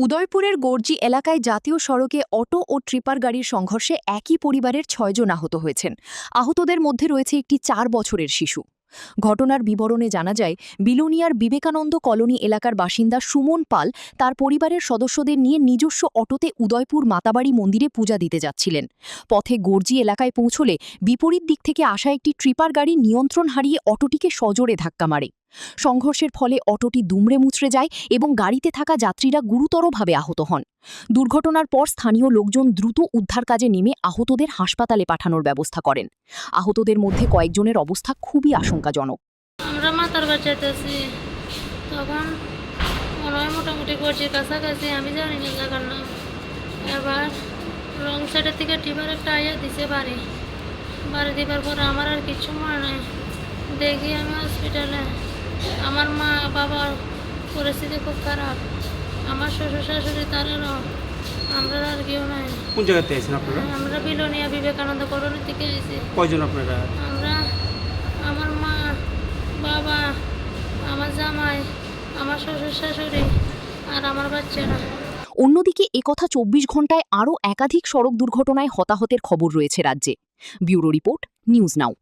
উদয়পুরের গর্জি এলাকায় জাতীয় সড়কে অটো ও ট্রিপার গাড়ির সংঘর্ষে একই পরিবারের ৬ জন আহত হয়েছেন। আহতদের মধ্যে রয়েছে একটি ৪ বছরের শিশু। ঘটনার বিবরণে জানা যায়, বিলোনিয়ার বিবেকানন্দ কলোনি এলাকার বাসিন্দা সুমন পাল তার পরিবারের সদস্যদের নিয়ে নিজস্ব অটোতে উদয়পুর মাতাবাড়ি মন্দিরে পূজা দিতে যাচ্ছিলেন। পথে গর্জি এলাকায় পৌঁছলে বিপরীত দিক থেকে আসা একটি ট্রিপার গাড়ি নিয়ন্ত্রণ হারিয়ে অটোটিকে সজোরে ধাক্কা মারে। সংঘর্ষের ফলে অটোটি দুমড়ে মুচড়ে যায় এবং গাড়িতে থাকা যাত্রীরা গুরুতরভাবে আহত হন। দুর্ঘটনার পর স্থানীয় লোকজন দ্রুত উদ্ধার কাজে নেমে আহতদের হাসপাতালে পাঠানোর ব্যবস্থা করেন। আহতদের মধ্যে কয়েকজনের অবস্থা খুবই আশঙ্কাজনক। আমরা মাতার বাড়ি যেতেছি, তখন মনে হয় মোটামুটি করছি কাছাকাছি, আমি জানি না জায়গার নাম। এবার রং সাইডের থেকে টিপার একটা আইয়া দিছে বাড়ি দিবার পর আমার আর কিছু মনে নাই। দেখি আমি হসপিটালে, আমার মা বাবার পরিস্থিতি খুব খারাপ, আমার শ্বশুর শাশুড়ি তারারও, আমরা আর কেউ নাই। কোন জায়গা থেকে আছেন আপনারা? আমরা বিলোনিয়া বিবেকানন্দ কলোনি থেকে এসেছি। কয়জন আপনারা? আমরা, আমার মা বাবা, আমার জামাই, আমার শ্বশুর শাশুড়ি আর আমার বাচ্চারা। অন্যদিকে একথা ২৪ ঘণ্টায় আরও একাধিক সড়ক দুর্ঘটনায় হতাহতের খবর রয়েছে রাজ্যে। Bureau report, news now.